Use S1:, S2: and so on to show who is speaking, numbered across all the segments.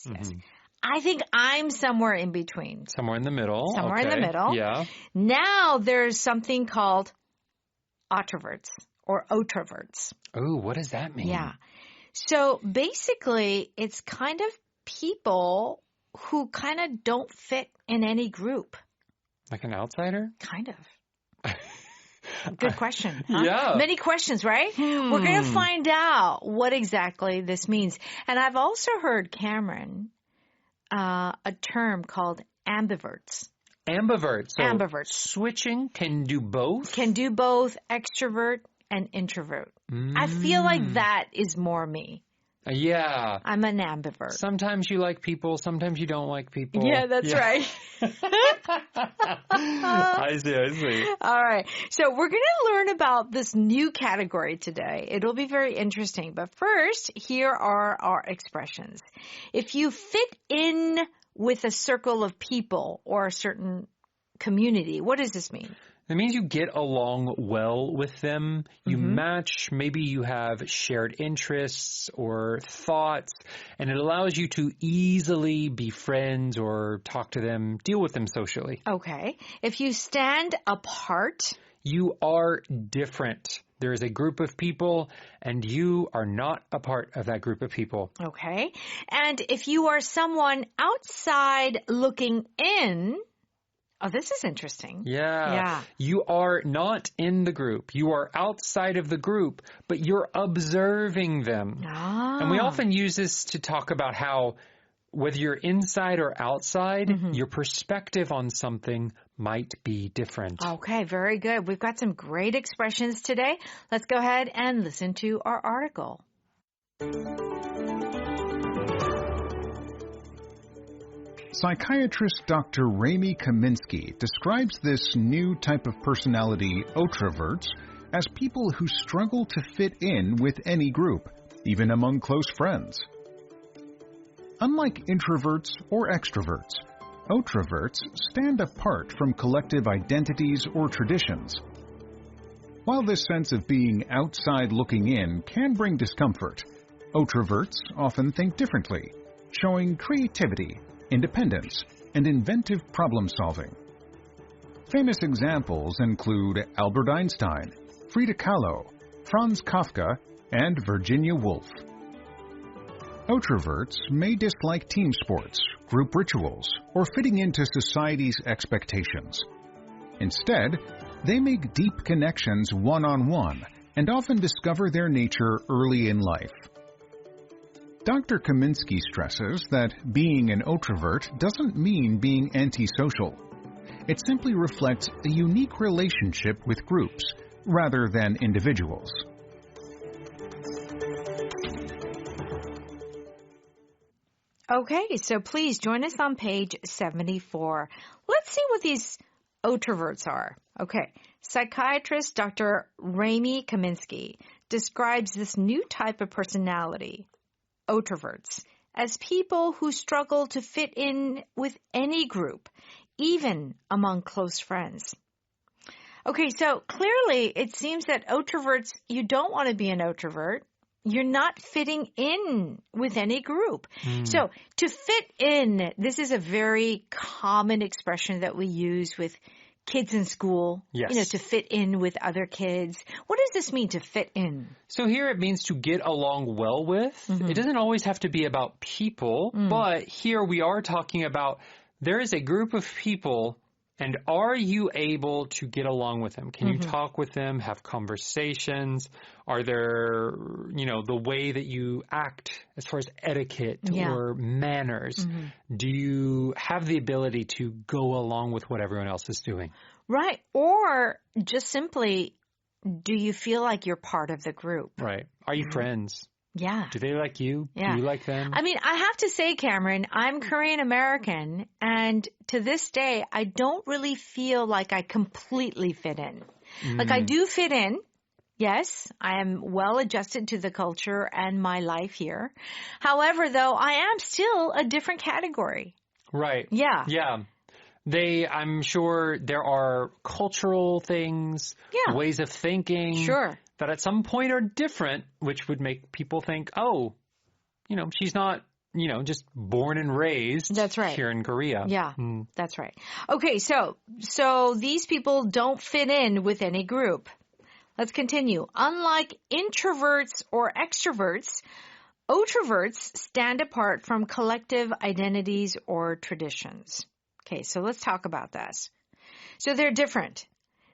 S1: yes. I think I'm somewhere in between.
S2: Somewhere in the middle.
S1: Somewhere in the middle.
S2: Yeah.
S1: Now there's something called introverts or otroverts.
S2: Oh, what does that mean?
S1: Yeah. So basically, it's kind of people who kind of don't fit in any group.
S2: Like an outsider?
S1: Kind of. Good question. Huh?
S2: Yeah.
S1: Many questions, right? We're going to find out what exactly this means. And I've also heard, Cameron, a term called ambiverts.
S2: Ambiverts. So
S1: Ambiverts.
S2: Switching can do both?
S1: Can do both extrovert and introvert. I feel like that is more me.
S2: Yeah.
S1: I'm an ambivert.
S2: Sometimes you like people, sometimes you don't like people.
S1: Yeah, that's right.
S2: I see.
S1: All right. So we're going to learn about this new category today. It'll be very interesting. But first, here are our expressions. If you fit in with a circle of people or a certain community, what does this mean?
S2: It means you get along well with them. You match. Maybe you have shared interests or thoughts, and it allows you to easily be friends or talk to them, deal with them socially.
S1: Okay. If you stand apart,
S2: you are different. There is a group of people, and you are not a part of that group of people.
S1: Okay. And if you are someone outside looking in, oh, this is interesting.
S2: Yeah. You are not in the group. You are outside of the group, but you're observing them. And we often use this to talk about how whether you're inside or outside, your perspective on something might be different.
S1: Okay, very good. We've got some great expressions today. Let's go ahead and listen to our article.
S3: Psychiatrist Dr. Ramy Kaminsky describes this new type of personality, otroverts, as people who struggle to fit in with any group, even among close friends. Unlike introverts or extroverts, otroverts stand apart from collective identities or traditions. While this sense of being outside looking in can bring discomfort, otroverts often think differently, showing creativity, independence, and inventive problem-solving. Famous examples include Albert Einstein, Frida Kahlo, Franz Kafka, and Virginia Woolf. Otroverts may dislike team sports, group rituals, or fitting into society's expectations. Instead, they make deep connections one-on-one and often discover their nature early in life. Dr. Kaminsky stresses that being an otrovert doesn't mean being antisocial. It simply reflects a unique relationship with groups rather than individuals.
S1: Okay, so please join us on page 74. Let's see what these otroverts are. Okay, psychiatrist Dr. Ramy Kaminsky describes this new type of personality, otroverts, as people who struggle to fit in with any group, even among close friends. Okay, so clearly it seems that otroverts, you don't want to be an otrovert. You're not fitting in with any group. So to fit in, this is a very common expression that we use with kids in school,
S2: Yes.
S1: To fit in with other kids. What does this mean to fit in?
S2: So here it means to get along well with. It doesn't always have to be about people, but here we are talking about there is a group of people, and are you able to get along with them? Can you talk with them, have conversations? Are there, the way that you act as far as etiquette or manners? Do you have the ability to go along with what everyone else is doing?
S1: Right. Or just simply, do you feel like you're part of the group?
S2: Right. Are you friends?
S1: Yeah.
S2: Do they like you?
S1: Yeah.
S2: Do you like them?
S1: I mean, I have to say, Cameron, I'm Korean American, and to this day, I don't really feel like I completely fit in. Like, I do fit in. Yes, I am well adjusted to the culture and my life here. However, though, I am still a different category.
S2: Right.
S1: Yeah.
S2: Yeah. I'm sure there are cultural things, ways of thinking.
S1: Sure.
S2: That at some point are different, which would make people think, oh, she's not just born and raised
S1: That's right.
S2: here in Korea.
S1: Yeah, that's right. Okay, so these people don't fit in with any group. Let's continue. Unlike introverts or extroverts, Otroverts stand apart from collective identities or traditions. Okay, so let's talk about this. So they're different.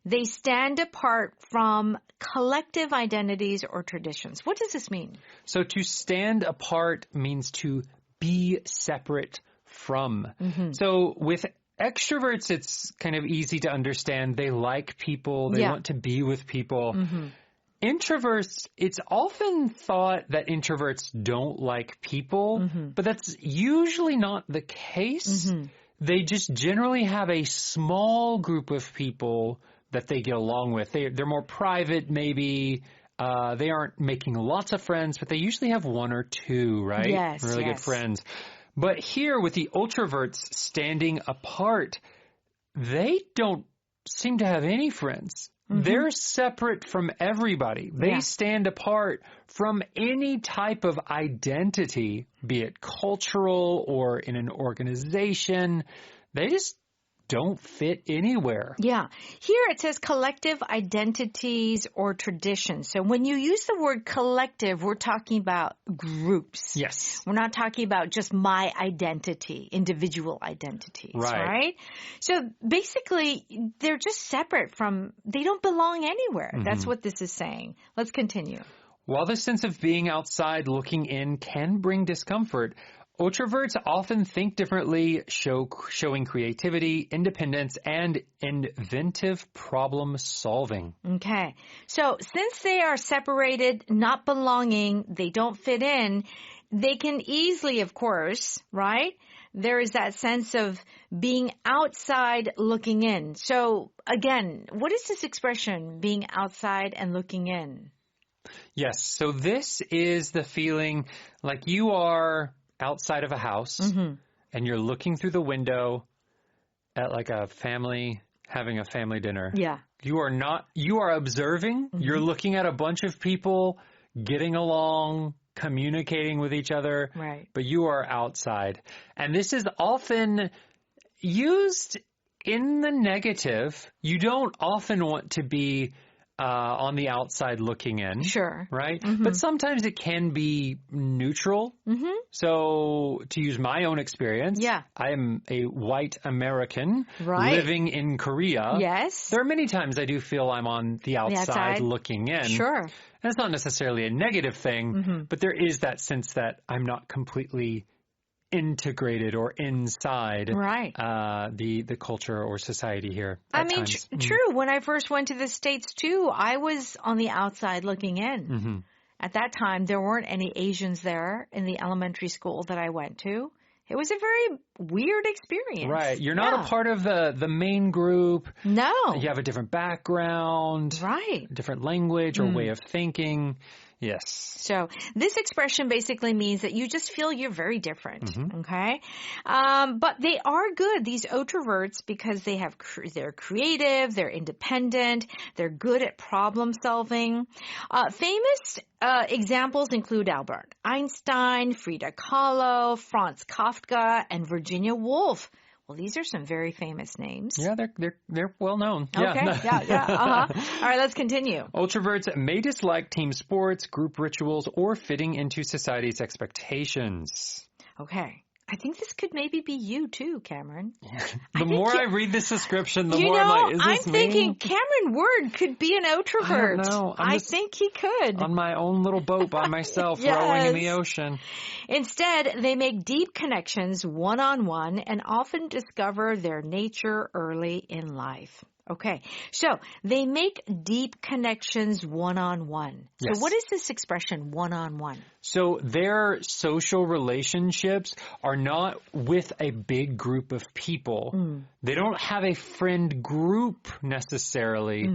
S1: They stand apart from collective identities or traditions. What does this mean?
S2: So to stand apart means to be separate from. So with extroverts, it's kind of easy to understand. They like people. They want to be with people. Introverts, it's often thought that introverts don't like people, but that's usually not the case. They just generally have a small group of people that they get along with. They're more private, maybe. They aren't making lots of friends, but they usually have one or two, right?
S1: Yes,
S2: really good friends. But here with the ultraverts standing apart, they don't seem to have any friends. They're separate from everybody. They stand apart from any type of identity, be it cultural or in an organization. They just don't fit anywhere.
S1: Yeah. Here it says collective identities or traditions. So when you use the word collective, we're talking about groups.
S2: Yes.
S1: We're not talking about just my identity, individual identities, right? So basically, they're just separate from, they don't belong anywhere. That's what this is saying. Let's continue.
S2: While the sense of being outside looking in can bring discomfort, Otroverts often think differently, showing creativity, independence, and inventive problem solving.
S1: Okay. So since they are separated, not belonging, they don't fit in, they can easily, of course, right? There is that sense of being outside looking in. So again, what is this expression, being outside and looking in?
S2: Yes. So this is the feeling like you are outside of a house and you're looking through the window at like a family having a family dinner.
S1: Yeah.
S2: You are observing. You're looking at a bunch of people getting along, communicating with each other.
S1: Right.
S2: But you are outside. And this is often used in the negative. You don't often want to be on the outside looking in.
S1: Sure.
S2: Right? But sometimes it can be neutral. So to use my own experience, I am a white American living in Korea.
S1: Yes.
S2: There are many times I do feel I'm on the outside looking in.
S1: Sure.
S2: And it's not necessarily a negative thing, but there is that sense that I'm not completely integrated or inside the culture or society here.
S1: I mean, true. When I first went to the States, too, I was on the outside looking in. At that time, there weren't any Asians there in the elementary school that I went to. It was a very weird experience.
S2: Right. You're not a part of the main group.
S1: No.
S2: You have a different background.
S1: Right.
S2: Different language or way of thinking. Yes.
S1: So this expression basically means that you just feel you're very different, okay? But they are good, these Otroverts, because they're creative, they're independent, they're good at problem solving. Famous examples include Albert Einstein, Frida Kahlo, Franz Kafka, and Virginia Woolf. Well, these are some very famous names.
S2: Yeah, they're well known.
S1: Okay, yeah. All right, let's continue.
S2: Ultraverts may dislike team sports, group rituals, or fitting into society's expectations.
S1: Okay. I think this could maybe be you too, Cameron.
S2: The more I read this description, the more I'm like, is this
S1: I'm thinking Cameron Word could be an Otrovert.
S2: I don't know.
S1: I think he could.
S2: On my own little boat by myself, rowing in the ocean.
S1: Instead, they make deep connections one-on-one and often discover their nature early in life. Okay, so they make deep connections one-on-one.
S2: Yes.
S1: So what is this expression, one-on-one?
S2: So their social relationships are not with a big group of people. They don't have a friend group necessarily.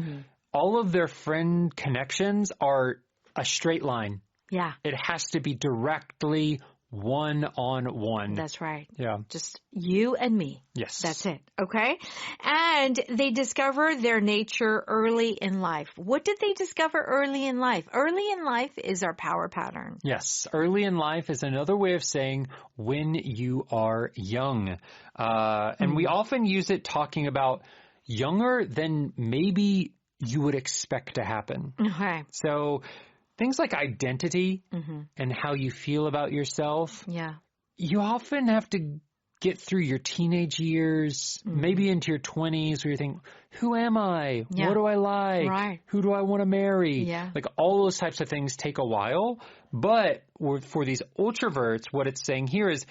S2: All of their friend connections are a straight line.
S1: Yeah.
S2: It has to be directly one-on-one.
S1: That's right.
S2: Yeah.
S1: Just you and me.
S2: Yes.
S1: That's it. Okay? And they discover their nature early in life. What did they discover early in life? Early in life is our power pattern.
S2: Yes. Early in life is another way of saying when you are young. And we often use it talking about younger than maybe you would expect to happen.
S1: Okay.
S2: So things like identity and how you feel about yourself.
S1: Yeah.
S2: You often have to get through your teenage years, maybe into your 20s where you think, who am I?
S1: Yeah.
S2: What do I like?
S1: Right.
S2: Who do I want to marry?
S1: Yeah.
S2: Like all those types of things take a while. But for these ultraverts, what it's saying here is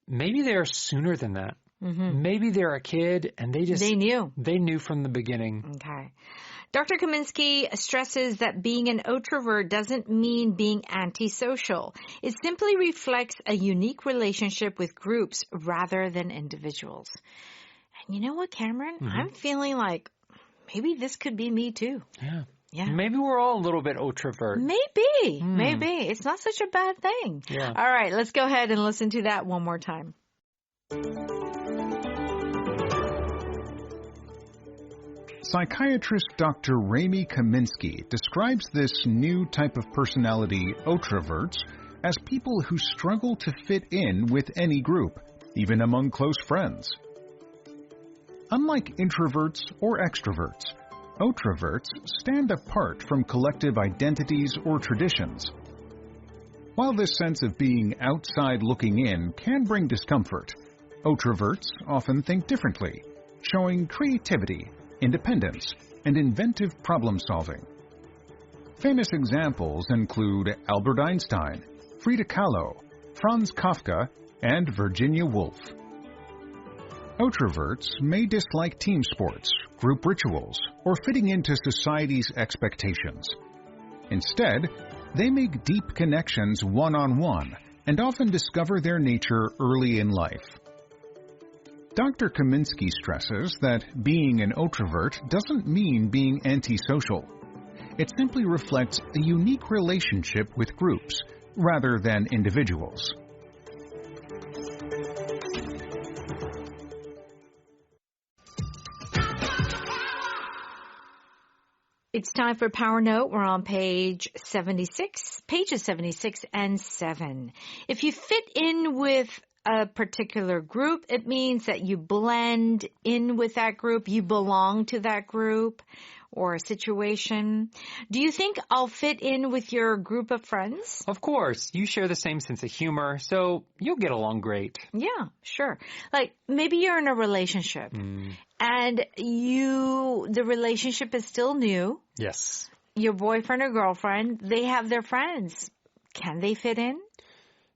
S2: maybe they're sooner than that. Maybe they're a kid and they knew from the beginning.
S1: Okay. Dr. Kaminsky stresses that being an introvert doesn't mean being antisocial. It simply reflects a unique relationship with groups rather than individuals. And you know what, Cameron? I'm feeling like maybe this could be me too.
S2: Yeah.
S1: Yeah.
S2: Maybe we're all a little bit ultravert.
S1: Maybe. Maybe. It's not such a bad thing.
S2: Yeah.
S1: All right, let's go ahead and listen to that one more time.
S3: Psychiatrist Dr. Ramy Kaminsky describes this new type of personality, ultraverts, as people who struggle to fit in with any group, even among close friends. Unlike introverts or extroverts, ultraverts stand apart from collective identities or traditions. While this sense of being outside looking in can bring discomfort, ultraverts often think differently, showing creativity, independence, and inventive problem-solving. Famous examples include Albert Einstein, Frida Kahlo, Franz Kafka, and Virginia Woolf. Ultraverts may dislike team sports, group rituals, or fitting into society's expectations. Instead, they make deep connections one-on-one and often discover their nature early in life. Dr. Kaminsky stresses that being an ultravert doesn't mean being antisocial. It simply reflects a unique relationship with groups rather than individuals.
S1: It's time for Power Note. We're on pages 76 and 7. If you fit in with a particular group, it means that you blend in with that group, you belong to that group or a situation. Do you think I'll fit in with your group of friends?
S2: Of course, you share the same sense of humor, so you'll get along great.
S1: Yeah, sure. Like maybe you're in a relationship and the relationship is still new.
S2: Yes.
S1: Your boyfriend or girlfriend, they have their friends. Can they fit in?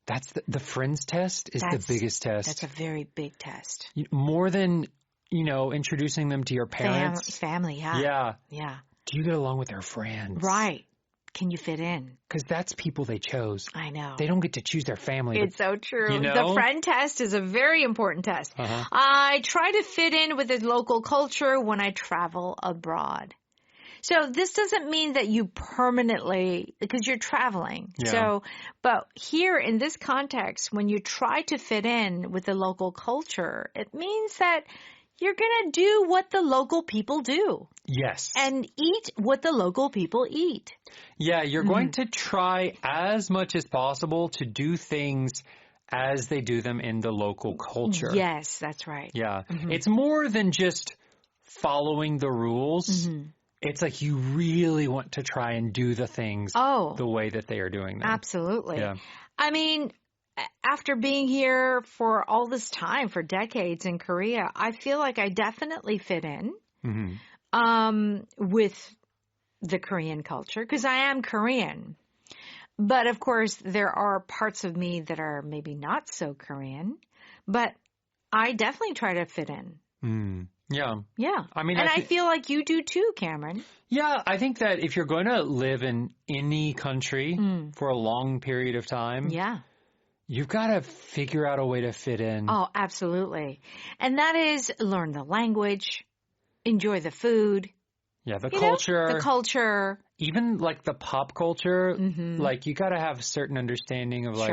S2: That's the friends test is the biggest test.
S1: That's a very big test.
S2: More than, introducing them to your parents.
S1: Family, yeah.
S2: Yeah.
S1: Yeah.
S2: Do you get along with their friends?
S1: Right. Can you fit in?
S2: Because that's people they chose.
S1: I know.
S2: They don't get to choose their family.
S1: It's so true. The friend test is a very important test. I try to fit in with the local culture when I travel abroad. So this doesn't mean that you permanently, because you're traveling.
S2: Yeah.
S1: But here in this context, when you try to fit in with the local culture, it means that you're going to do what the local people do.
S2: Yes.
S1: And eat what the local people eat.
S2: Yeah, you're going to try as much as possible to do things as they do them in the local culture.
S1: Yes, that's right.
S2: Yeah. It's more than just following the rules. It's like you really want to try and do the things the way that they are doing them.
S1: Absolutely.
S2: Yeah.
S1: I mean, after being here for all this time, for decades in Korea, I feel like I definitely fit in with the Korean culture because I am Korean. But of course, there are parts of me that are maybe not so Korean, but I definitely try to fit in.
S2: Yeah.
S1: Yeah.
S2: I mean,
S1: I feel like you do too, Cameron.
S2: Yeah, I think that if you're going to live in any country for a long period of time, you've got to figure out a way to fit in.
S1: Oh, absolutely. And that is learn the language, enjoy the food.
S2: Yeah, the culture.
S1: The culture.
S2: Even like the pop culture, like you got to have a certain understanding of like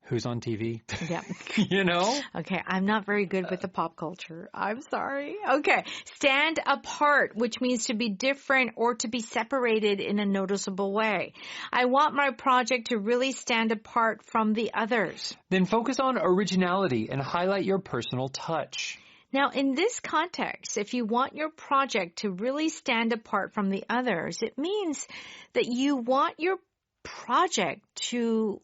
S2: who's on TV?
S1: Yeah.
S2: You know?
S1: Okay, I'm not very good with the pop culture. I'm sorry. Okay, stand apart, which means to be different or to be separated in a noticeable way. I want my project to really stand apart from the others.
S2: Then focus on originality and highlight your personal touch.
S1: Now, in this context, if you want your project to really stand apart from the others, it means that you want your project to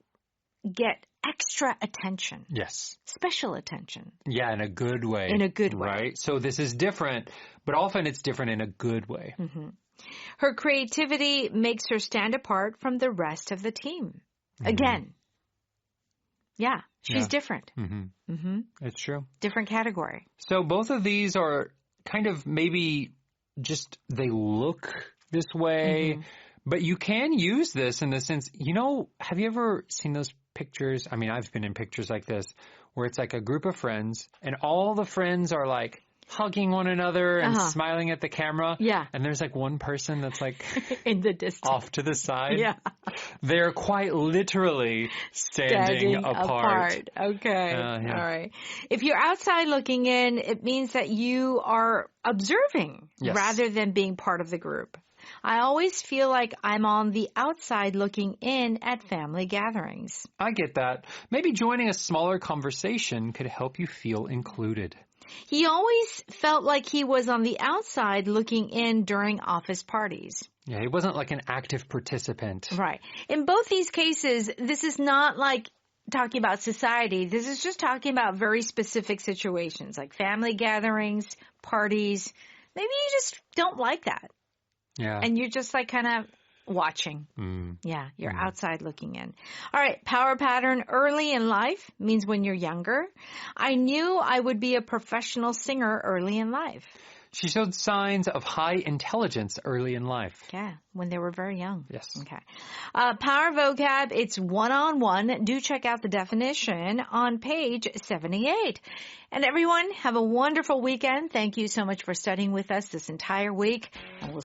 S1: get extra attention.
S2: Yes.
S1: Special attention.
S2: Yeah, in a good way.
S1: In a good way.
S2: Right? So this is different, but often it's different in a good way.
S1: Mm-hmm. Her creativity makes her stand apart from the rest of the team. Mm-hmm. Again. Yeah, she's different.
S2: Mm-hmm.
S1: Mm-hmm.
S2: It's true.
S1: Different category.
S2: So both of these are kind of maybe just they look this way, but you can use this in the sense, you know, have you ever seen those pictures? I mean, I've been in pictures like this where it's like a group of friends and all the friends are like hugging one another and smiling at the camera.
S1: Yeah.
S2: And there's like one person that's like
S1: in the distance
S2: off to the side.
S1: Yeah.
S2: They're quite literally standing apart.
S1: Okay.
S2: Yeah.
S1: All right. If you're outside looking in, it means that you are observing rather than being part of the group. I always feel like I'm on the outside looking in at family gatherings.
S2: I get that. Maybe joining a smaller conversation could help you feel included.
S1: He always felt like he was on the outside looking in during office parties.
S2: Yeah, he wasn't like an active participant.
S1: Right. In both these cases, this is not like talking about society. This is just talking about very specific situations like family gatherings, parties. Maybe you just don't like that.
S2: Yeah.
S1: And you're just like kind of watching. Yeah, you're outside looking in. All right, power pattern early in life means when you're younger. I knew I would be a professional singer early in life.
S2: She showed signs of high intelligence early in life.
S1: Yeah, when they were very young.
S2: Yes.
S1: Okay. Power vocab, it's one-on-one. Do check out the definition on page 78. And everyone, have a wonderful weekend. Thank you so much for studying with us this entire week. And we'll